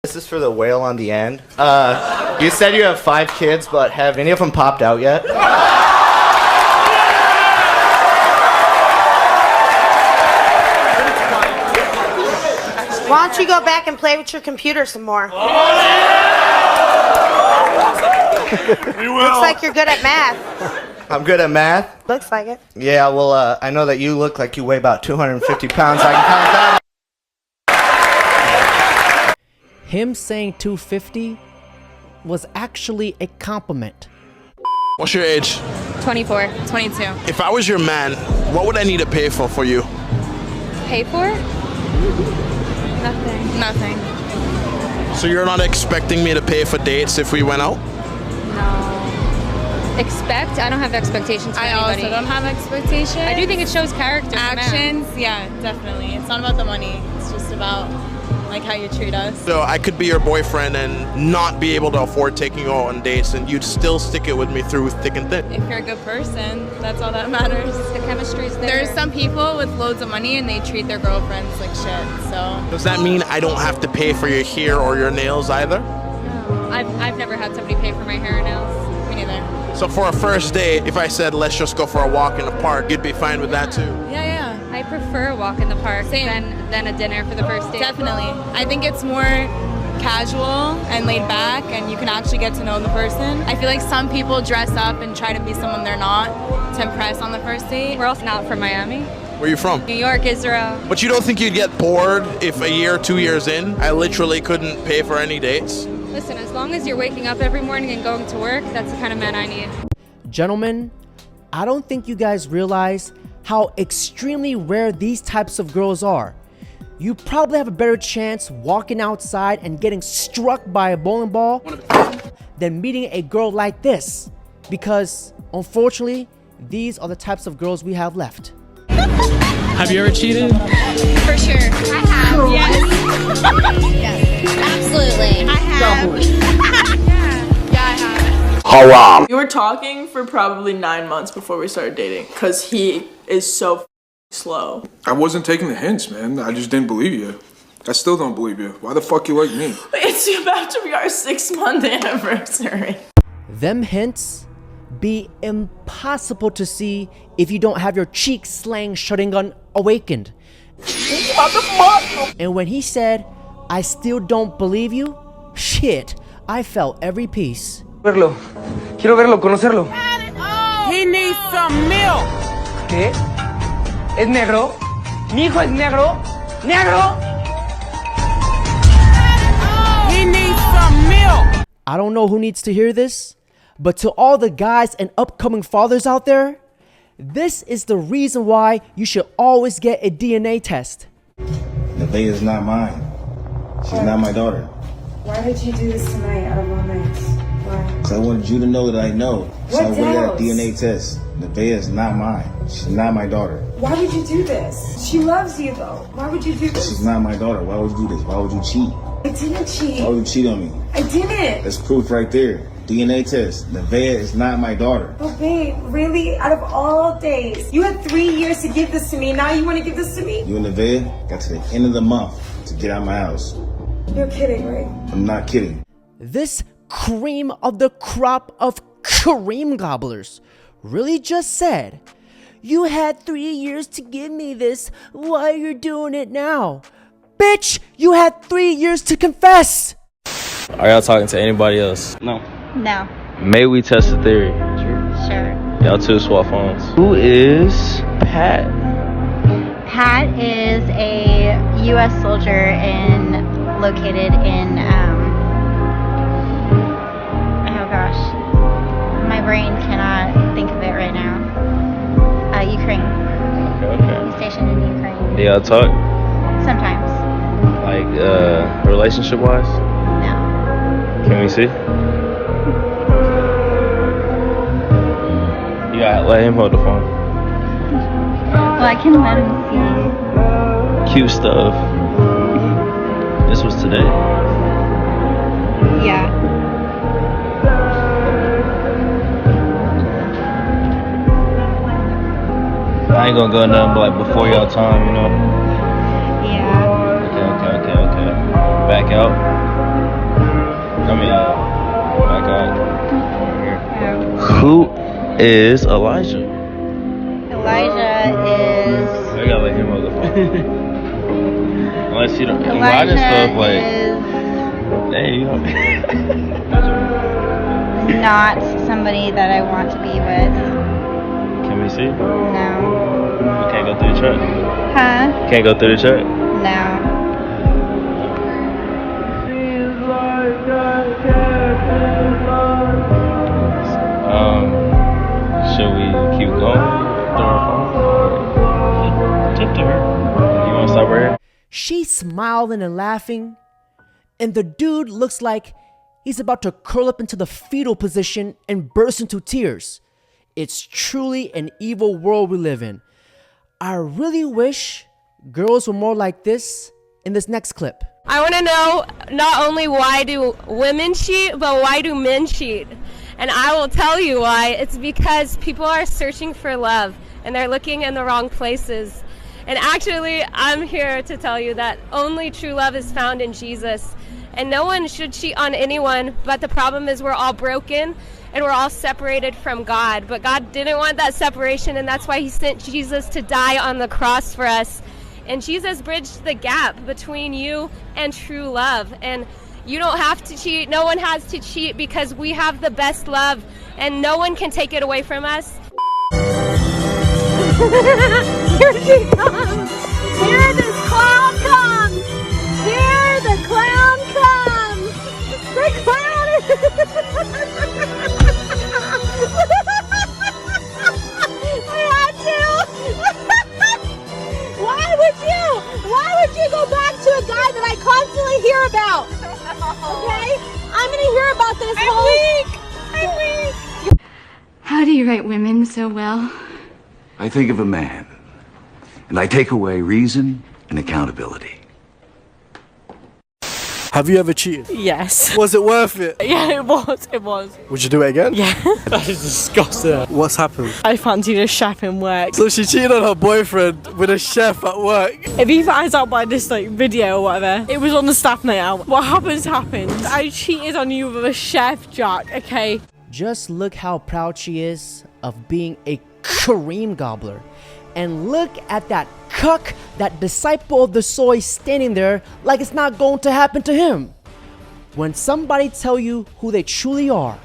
This is for the whale on the end. You said you have 5 kids, but have any of them popped out yet? Why don't you go back and play with your computer some more? We will. Looks like you're good at math. I'm good at math? Looks like it. Yeah, well, I know that you look like you weigh about 250 pounds. I can count that. Him saying 250 was actually a compliment. What's your age? 24. 22. If I was your man, what would I need to pay for you? Pay for? Nothing. Nothing. So you're not expecting me to pay for dates if we went out? No. Expect? I don't have expectations for anybody. I also don't have expectations. I do think it shows character. Actions, yeah, definitely. It's not about the money. It's just about like how you treat us. So I could be your boyfriend and not be able to afford taking you out on dates, and you'd still stick it with me through thick and thin. If you're a good person, that's all that matters. The chemistry's there. There's some people with loads of money and they treat their girlfriends like shit, so. Does that mean I don't have to pay for your hair or your nails either? No. I've never had somebody pay for my hair and nails. Me neither. So for a first date, if I said let's just go for a walk in the park, you'd be fine with that too? Yeah. I prefer a walk in the park than a dinner for the first date. Definitely. I think it's more casual and laid back and you can actually get to know the person. I feel like some people dress up and try to be someone they're not to impress on the first date. We're also not from Miami. Where are you from? New York, Israel. But you don't think you'd get bored if a year, 2 years in, I literally couldn't pay for any dates? Listen, as long as you're waking up every morning and going to work, that's the kind of man I need. Gentlemen, I don't think you guys realize how extremely rare these types of girls are. You probably have a better chance walking outside and getting struck by a bowling ball than meeting a girl like this, because unfortunately, these are the types of girls we have left. Have you ever cheated? For sure. I have. Yes. Yes. Absolutely. I have. Yeah, I have. Haram. We were talking for probably 9 months before we started dating because he is so slow. I wasn't taking the hints, man. I just didn't believe you. I still don't believe you. Why the fuck you like me? It's about to be our 6-month anniversary. Them hints be impossible to see if you don't have your cheek slang shotgun awakened. And when he said, "I still don't believe you," shit, I felt every piece. Verlo. Quiero verlo, conocerlo. He needs some milk. ¿Qué? ¿Es negro? ¿Mi hijo es negro? ¡Negro! He needs some milk. I don't know who needs to hear this, but to all the guys and upcoming fathers out there, this is the reason why you should always get a DNA test. Nevaeh is not mine. She's not my daughter. Why did you do this tonight out of all nights? Why? Because I wanted you to know that I know. So I What went that else? DNA test. Nevaeh is not mine. She's not my daughter. Why would you do this? She loves you though. Why would you do this? She's not my daughter. Why would you do this? Why would you cheat? I didn't cheat. Why would you cheat on me? I didn't. That's proof right there. DNA test. Nevaeh is not my daughter. Oh babe, really? Out of all days, you had 3 years to give this to me. Now you want to give this to me? You and Nevaeh got to the end of the month to get out of my house. You're kidding, right? I'm not kidding. This cream of the crop of cream gobblers really just said, "You had 3 years to give me this. Why are you doing it now?" Bitch, you had 3 years to confess. Are y'all talking to anybody else? No. No. May we test the theory? Sure. Y'all two swap phones. Who is Pat? Pat is a U.S. soldier located in, oh gosh, my brain cannot think of it right now. Ukraine. Okay. He's stationed in Ukraine. Do y'all talk? Sometimes. Like, relationship-wise? No. Can we see? You gotta let him hold the phone. Well, I can let him see. Cute stuff. This was today. Yeah. I ain't gonna go nothing but like before y'all time, you know? Yeah. Okay. Back out. God. Who is Elijah? Elijah is. I gotta let him know the phone. Unless you don't. Elijah stuff like. is Hey, you know. not somebody that I want to be with. Can we see? No. You can't go through the truck. Huh? Can't go through the truck. No. Should we keep going through our phone? Tip to her. You want to stop right here? She's smiling and laughing, and the dude looks like he's about to curl up into the fetal position and burst into tears. It's truly an evil world we live in. I really wish girls were more like this in this next clip. I want to know not only why do women cheat, but why do men cheat? And I will tell you why. It's because people are searching for love and they're looking in the wrong places. And actually, I'm here to tell you that only true love is found in Jesus. And no one should cheat on anyone, but the problem is we're all broken and we're all separated from God. But God didn't want that separation, and that's why he sent Jesus to die on the cross for us. And Jesus bridged the gap between you and true love. And you don't have to cheat. No one has to cheat because we have the best love and no one can take it away from us. Here she comes. Here this clown comes. Here the clown comes. The clown is... I had to. Why would you go back to a guy that I constantly hear about? Okay? I'm gonna hear about this I'm weak. How do you write women so well? I think of a man, and I take away reason and accountability. Have you ever cheated? Yes. Was it worth it? Yeah, it was. It was. Would you do it again? Yeah. That is disgusting. What's happened? I fancied a chef in work. So she cheated on her boyfriend with a chef at work. If he finds out by this video or whatever, it was on the staff night out. What happens. I cheated on you with a chef, Jack, okay? Just look how proud she is of being a cream gobbler. And look at that cuck, that disciple of the soy standing there like it's not going to happen to him. When somebody tell you who they truly are,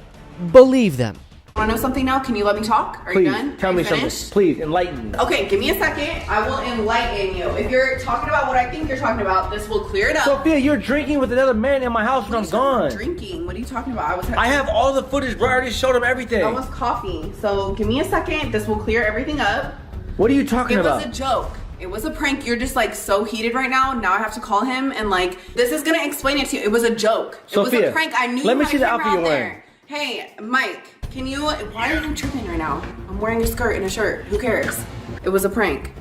believe them. Want to know something now? Can you let me talk? Are you done? Tell me something. Please, enlighten me. Okay, give me a second. I will enlighten you. If you're talking about what I think you're talking about, this will clear it up. Sophia, you're drinking with another man in my house when I'm gone. Drinking? What are you talking about? I have all the footage, bro. I already showed him everything. That was coffee. So give me a second. This will clear everything up. What are you talking about? It was a joke. It was a prank. You're just like so heated right now. Now I have to call him and like this is gonna explain it to you. It was a joke. Sophia, it was a prank. I knew. Let me you see had the a camera outfit you're out wearing. there. Hey, Mike, can you? Why are you tripping right now? I'm wearing a skirt and a shirt. Who cares? It was a prank.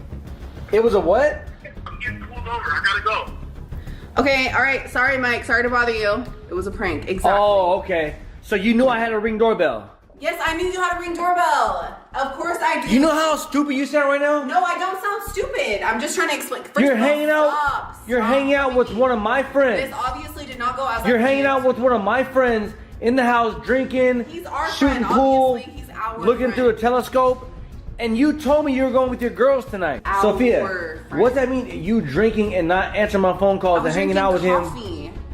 It was a what? I'm getting pulled over. I gotta go. Okay. All right. Sorry, Mike. Sorry to bother you. It was a prank. Exactly. Oh, okay. So you knew I had a Ring doorbell. Yes, I knew you had a Ring doorbell. Of course I do. You know how stupid you sound right now? No, I don't sound stupid. I'm just trying to explain. You're hanging out with one of my friends. This obviously did not go as You're hanging out with one of my friends in the house, drinking, shooting pool, looking through a telescope, and you told me you were going with your girls tonight. Sophia, what's that mean? You drinking and not answering my phone calls and hanging out with him?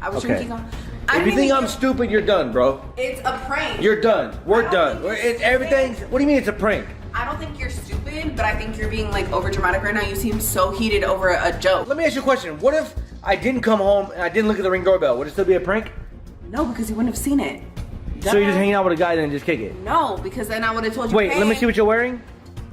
I was drinking coffee. If you think I'm stupid, you're done, bro. It's a prank. You're done. We're done. It's everything's. What do you mean it's a prank? I don't think you're stupid, but I think you're being like over dramatic right now. You seem so heated over a joke. Let me ask you a question. What if I didn't come home and I didn't look at the Ring doorbell? Would it still be a prank? No, because you wouldn't have seen it. So you're just hanging out with a guy and then just kick it? No, because then I would have told you. Wait, hey, let me see what you're wearing.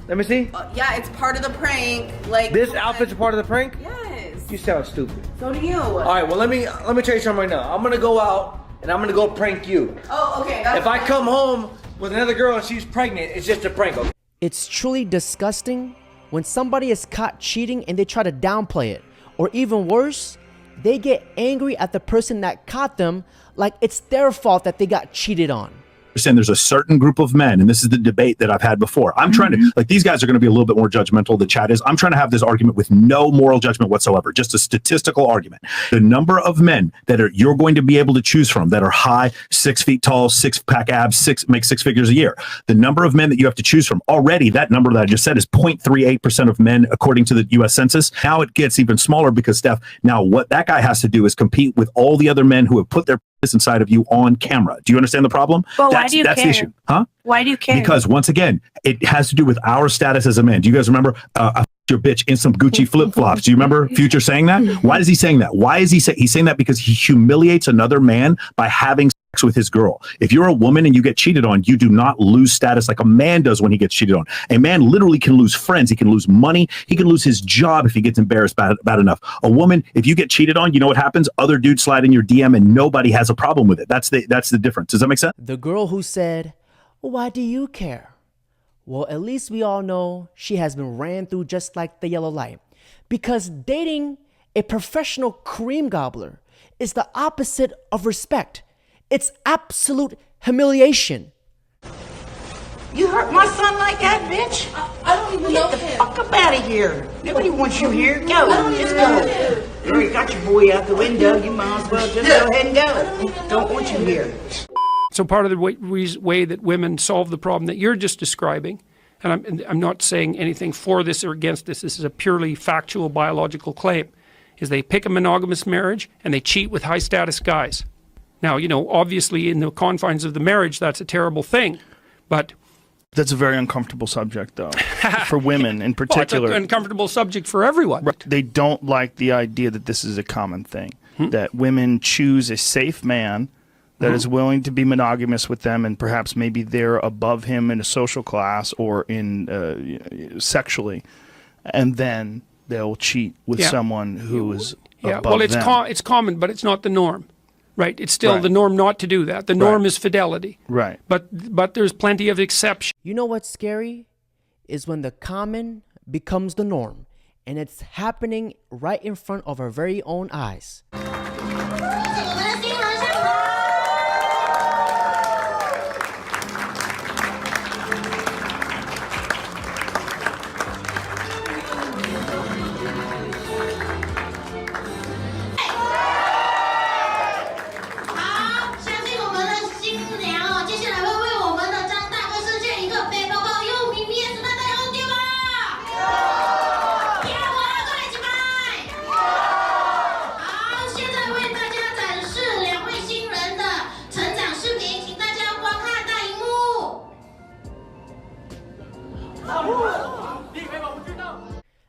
Let me see. Yeah, it's part of the prank. Like this outfit's a part of the prank? Yes. You sound stupid. So do you. All right, well let me tell you something right now. I'm gonna go out and I'm gonna go prank you. Oh, okay. If I come home with another girl and she's pregnant, it's just a prank. Okay? It's truly disgusting when somebody is caught cheating and they try to downplay it. Or even worse, they get angry at the person that caught them like it's their fault that they got cheated on. understand there's a certain group of men, and this is the debate that I've had before. I'm trying to, like, these guys are going to be a little bit more judgmental than Chad is. I'm trying to have this argument with no moral judgment whatsoever, just a statistical argument. The number of men that you're going to be able to choose from that are high, 6 feet tall, 6-pack abs, make 6 figures a year. The number of men that you have to choose from already, that number that I just said is 0.38% of men, according to the U.S. Census. Now it gets even smaller because, Steph, now what that guy has to do is compete with all the other men who have put their inside of you on camera. Do you understand the problem? But why do you that's care? The issue. Huh? Why do you care? Because once again, it has to do with our status as a man. Do you guys remember I f***ed your bitch in some Gucci flip-flops? Do you remember Future saying that? Why is he saying that? Why is he's saying that? Because he humiliates another man by having sex with his girl. If you're a woman and you get cheated on, you do not lose status like a man does when he gets cheated on. A man literally can lose friends. He can lose money. He can lose his job if he gets embarrassed bad enough. A woman, if you get cheated on, you know what happens? Other dudes slide in your DM and nobody has a problem with it. That's the difference. Does that make sense? The girl who said, "Why do you care?" Well, at least we all know she has been ran through just like the yellow light. Because dating a professional cream gobbler is the opposite of respect. It's absolute humiliation. You hurt my son like that, bitch? I don't even know him. Get the fuck up out of here. Nobody wants you here. Go. Just go. You already got your boy out the window. You might as well just go ahead and go. Don't want you here. So part of the way that women solve the problem that you're just describing, and I'm not saying anything for this or against this, this is a purely factual biological claim, is they pick a monogamous marriage and they cheat with high status guys. Now, you know, obviously in the confines of the marriage, that's a terrible thing, but... That's a very uncomfortable subject, though, for women in particular. Well, it's an uncomfortable subject for everyone. Right. They don't like the idea that this is a common thing, that women choose a safe man that is willing to be monogamous with them, and perhaps maybe they're above him in a social class or in sexually, and then they'll cheat with someone who is above them. It's common, but it's not the norm. Right, it's still the norm not to do that. The norm is fidelity. Right. But there's plenty of exceptions. You know what's scary? Is when the common becomes the norm. And it's happening right in front of our very own eyes.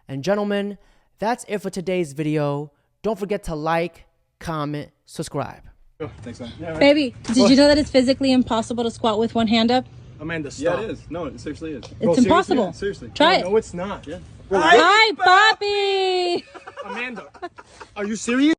And gentlemen, that's it for today's video. Don't forget to like, comment, subscribe. Thanks, man. Baby, did you know that it's physically impossible to squat with one hand up? Amanda, stop. Yeah, it is. No, it seriously is. It's impossible. Seriously. Try it. No, it's not. Yeah. Hi, Bobby! Amanda, are you serious?